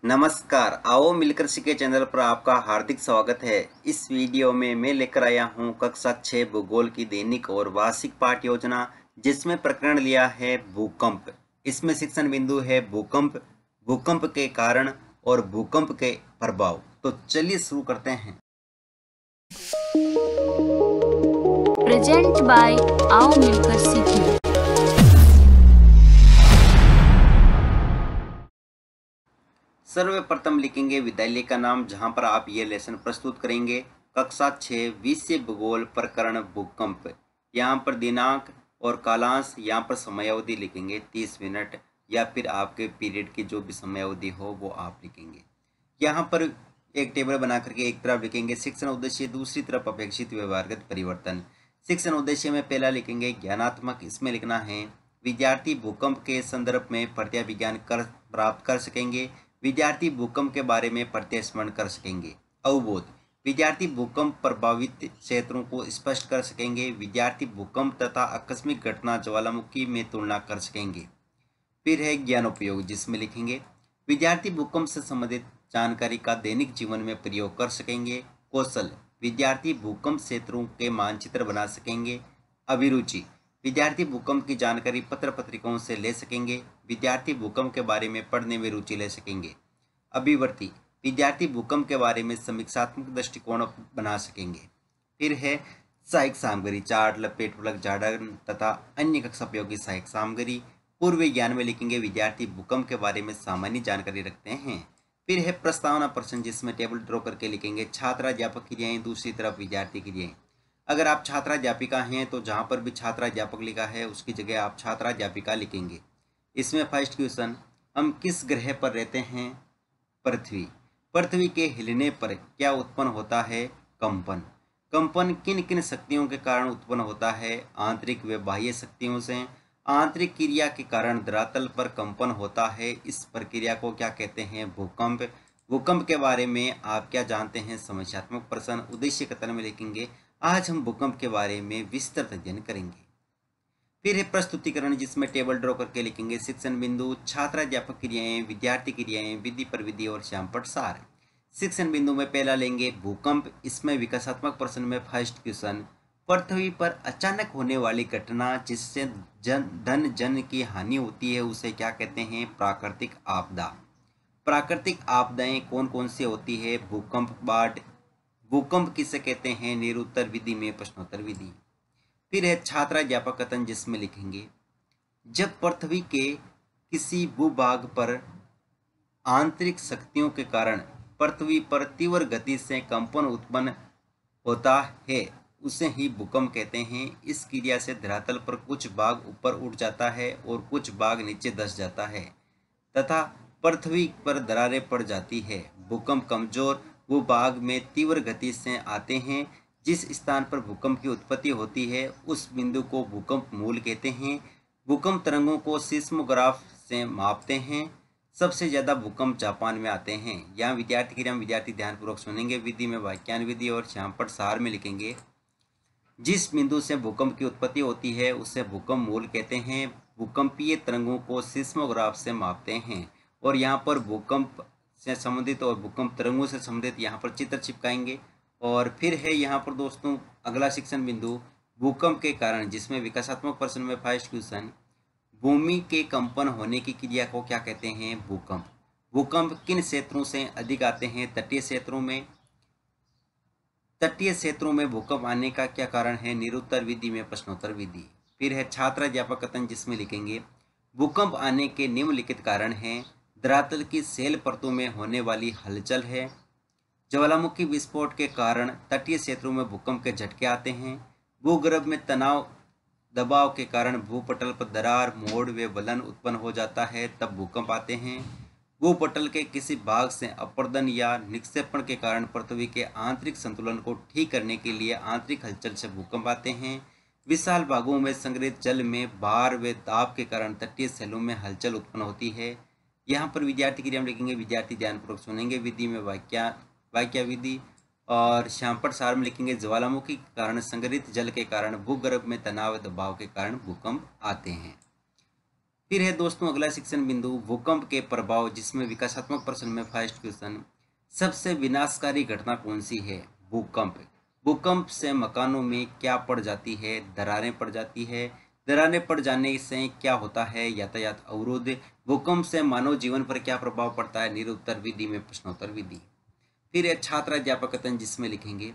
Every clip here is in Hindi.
नमस्कार, आओ मिलकर सीखे चैनल पर आपका हार्दिक स्वागत है। इस वीडियो में मैं लेकर आया हूं कक्षा 6 भूगोल की दैनिक और वार्षिक पाठ्य योजना, जिसमें प्रकरण लिया है भूकंप। इसमें शिक्षण बिंदु है भूकंप, भूकंप के कारण और भूकंप के प्रभाव। तो चलिए शुरू करते हैं। प्रेजेंट बाय आओ मिलकर सीखें। सर्वप्रथम लिखेंगे विद्यालय का नाम, जहां पर आप ये लेसन प्रस्तुत करेंगे। कक्षा 6 विषय भूगोल प्रकरण भूकंप। यहाँ पर दिनांक और कालांश, यहाँ पर समयावधि लिखेंगे 30 मिनट, या फिर आपके पीरियड की जो भी समयावधि हो वो आप लिखेंगे। यहाँ पर एक टेबल बना करके एक तरफ लिखेंगे शिक्षण उद्देश्य, दूसरी तरफ अपेक्षित व्यवहारगत परिवर्तन। शिक्षण उद्देश्य में पहला लिखेंगे ज्ञानात्मक। इसमें लिखना है विद्यार्थी भूकंप के संदर्भ में प्रत्यय विज्ञान प्राप्त कर सकेंगे। विद्यार्थी भूकंप के बारे में प्रत्यय स्मरण कर सकेंगे। अवबोध, विद्यार्थी भूकंप प्रभावित क्षेत्रों को स्पष्ट कर सकेंगे। विद्यार्थी भूकंप तथा आकस्मिक घटना ज्वालामुखी में तुलना कर सकेंगे। फिर है ज्ञानोपयोग, जिसमें लिखेंगे विद्यार्थी भूकंप से संबंधित जानकारी का दैनिक जीवन में प्रयोग कर सकेंगे। कौशल, विद्यार्थी भूकंप क्षेत्रों के मानचित्र बना सकेंगे। अभिरुचि, विद्यार्थी भूकंप की जानकारी पत्र पत्रिकाओं से ले सकेंगे। विद्यार्थी भूकंप के बारे में पढ़ने में रुचि ले सकेंगे। अभिवर्ती, विद्यार्थी भूकंप के बारे में समीक्षात्मक दृष्टिकोण बना सकेंगे। फिर है सहायक सामग्री, चार्ट, लपेट, प्लग, जाड़न तथा अन्य कक्षा उपयोगी सहायक सामग्री। पूर्व ज्ञान में लिखेंगे विद्यार्थी भूकंप के बारे में सामान्य जानकारी रखते हैं। फिर है प्रस्तावना प्रश्न, जिसमें टेबल ड्रॉ करके लिखेंगे छात्राध्यापक क्रियाएं, दूसरी तरफ विद्यार्थी क्रियाएं। अगर आप छात्राध्यापिका हैं तो जहां पर भी छात्राध्यापक लिखा है उसकी जगह आप छात्राध्यापिका लिखेंगे। इसमें फर्स्ट क्वेश्चन, हम किस ग्रह पर रहते हैं? पृथ्वी। पृथ्वी के हिलने पर क्या उत्पन्न होता है? कंपन। कंपन किन किन शक्तियों के कारण उत्पन्न होता है? आंतरिक व बाह्य शक्तियों से। आंतरिक क्रिया के कारण धरातल पर कंपन होता है, इस प्रक्रिया को क्या कहते हैं? भूकंप। भूकंप के बारे में आप क्या जानते हैं? समस्यात्मक प्रश्न। उद्देश्य कथन में लिखेंगे आज हम भूकंप के बारे में विस्तृत अध्ययन करेंगे। फिर है प्रस्तुतिकरण, जिसमें टेबल ड्रॉ करके लिखेंगे शिक्षण बिंदु, छात्राध्यापक क्रियाएं, विद्यार्थी क्रियाएं, विधि पर विधि और श्यामपट सार। शिक्षण बिंदु में पहला लेंगे भूकंप। इसमें विकासात्मक प्रश्न में फर्स्ट क्वेश्चन, पृथ्वी पर अचानक होने वाली घटना जिससे धन जन की हानि होती है उसे क्या कहते हैं? प्राकृतिक आपदा। प्राकृतिक आपदाएं कौन कौन सी होती है? भूकंप, बाढ़। भूकंप किसे कहते हैं? निरुत्तर विधि में प्रश्नोत्तर विधि। फिर है छात्राध्यापक कथन, जिसमें लिखेंगे जब पृथ्वी के किसी भूभाग पर आंतरिक शक्तियों के कारण पृथ्वी पर तीव्र गति से कंपन उत्पन्न होता है उसे ही भूकंप कहते हैं। इस क्रिया से धरातल पर कुछ भाग ऊपर उठ जाता है और कुछ भाग नीचे धंस जाता है तथा पृथ्वी पर दरारें पड़ जाती है। भूकंप कमजोर भूभाग में तीव्र गति से आते हैं। जिस स्थान पर भूकंप की उत्पत्ति होती है उस बिंदु को भूकंप मूल कहते हैं। भूकंप तरंगों को सिस्मोग्राफ से मापते हैं। सबसे ज्यादा भूकंप जापान में आते हैं। यहाँ विद्यार्थी क्रिया में विद्यार्थी ध्यानपूर्वक सुनेंगे। विधि में वाक्यान विधि और श्यामपट सार में लिखेंगे जिस बिंदु से भूकंप की उत्पत्ति होती है उसे भूकंप मूल कहते हैं। भूकंपीय तरंगों को सिस्मोग्राफ से मापते हैं। और यहाँ पर भूकंप से संबंधित और भूकंप तरंगों से संबंधित यहाँ पर चित्र चिपकाएंगे। और फिर है यहाँ पर दोस्तों अगला शिक्षण बिंदु भूकंप के कारण, जिसमें विकासात्मक प्रश्न में फर्स्ट क्वेश्चन, भूमि के कंपन होने की क्रिया को क्या कहते हैं? भूकंप। भूकंप किन क्षेत्रों से अधिक आते हैं? तटीय क्षेत्रों में। तटीय क्षेत्रों में भूकंप आने का क्या कारण है? निरुत्तर विधि में प्रश्नोत्तर विधि। फिर है छात्राध्यापक कथन, जिसमें लिखेंगे भूकंप आने के निम्नलिखित कारण हैं। धरातल की शेल परतों में होने वाली हलचल है। ज्वालामुखी विस्फोट के कारण तटीय क्षेत्रों में भूकंप के झटके आते हैं। भूगर्भ में तनाव दबाव के कारण भूपटल पर दरार, मोड़ व वलन उत्पन्न हो जाता है, तब भूकंप आते हैं। भूपटल के किसी भाग से अपरदन या निक्षेपण के कारण पृथ्वी के आंतरिक संतुलन को ठीक करने के लिए आंतरिक हलचल से भूकंप आते हैं। विशाल भागों में संग्रहित जल में भार व दाब के कारण तटीय शैलों में हलचल उत्पन्न होती है। यहाँ पर विद्यार्थी क्रिया में लिखेंगे विद्यार्थी ध्यानपूर्वक सुनेंगे। विधि में वाक्य विधि और श्यामपट सार में लिखेंगे ज्वालामुखी के कारण संग्रहित जल के कारण भूगर्भ में तनाव दबाव के कारण भूकंप आते हैं। फिर है दोस्तों अगला शिक्षण बिंदु भूकंप के प्रभाव, जिसमें विकासात्मक प्रश्न में फर्स्ट क्वेश्चन, सबसे विनाशकारी घटना कौन सी है? भूकंप। भूकंप से मकानों में क्या पड़ जाती है? दरारें पड़ जाती है। दरारें पड़ जाने से क्या होता है? यातायात अवरोध। भूकंप से मानव जीवन पर क्या प्रभाव पड़ता है? निरुत्तर विधि में प्रश्नोत्तर विधि। फिर है छात्र अध्यापक कथन, जिसमें लिखेंगे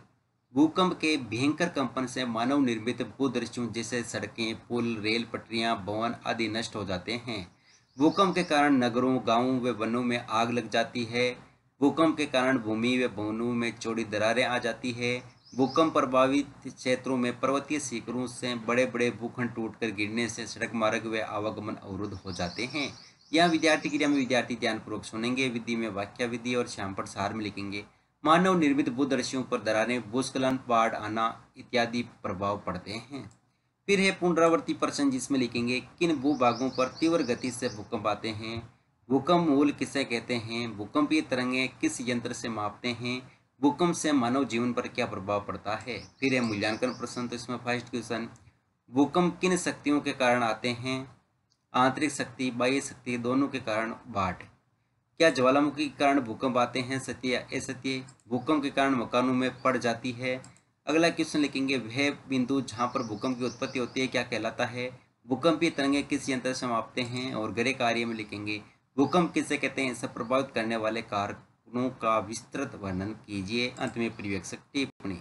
भूकंप के भयंकर कंपन से मानव निर्मित भूदृश्यों जैसे सड़कें, पुल, रेल पटरियां, भवन आदि नष्ट हो जाते हैं। भूकंप के कारण नगरों, गांवों व वनों में आग लग जाती है। भूकंप के कारण भूमि व भवनों में चौड़ी दरारें आ जाती है। भूकंप प्रभावित क्षेत्रों में पर्वतीय शिखरों से बड़े बड़े भूखंड टूटकर गिरने से सड़क मार्ग व आवागमन अवरुद्ध हो जाते हैं। यहाँ विद्यार्थी क्रिया में विद्यार्थी ध्यानपूर्वक सुनेंगे, विधि में वाक्य विधि और श्यामपट सार में लिखेंगे। मानव निर्मित भूदृश्यों पर दरारें, भूस्खलन, बाढ़ आना इत्यादि प्रभाव पड़ते हैं। फिर है पुनरावर्ती प्रश्न, जिसमें लिखेंगे किन भूभागों पर तीव्र गति से भूकंप आते हैं? भूकंप मूल किसे कहते हैं? भूकंपीय तरंगें किस यंत्र से मापते हैं? भूकंप से मानव जीवन पर क्या प्रभाव पड़ता है? फिर है मूल्यांकन प्रश्न, तो इसमें फर्स्ट क्वेश्चन, भूकंप किन शक्तियों के कारण आते हैं? आंतरिक शक्ति, बाह्य शक्ति, दोनों के कारण, बाट। क्या ज्वालामुखी के कारण भूकंप आते हैं? सत्य या असत्य। भूकंप के कारण मकानों में पड़ जाती है। अगला क्वेश्चन लिखेंगे वह बिंदु जहां पर भूकंप की उत्पत्ति होती है क्या कहलाता है? भूकंपीय तरंगें किस यंत्र से मापते हैं? और गहरे कार्य में लिखेंगे भूकंप किसे कहते हैं? इसे प्रभावित करने वाले कारकों का विस्तृत वर्णन कीजिए। अंत में पर्यवेक्षक टिप्पणी।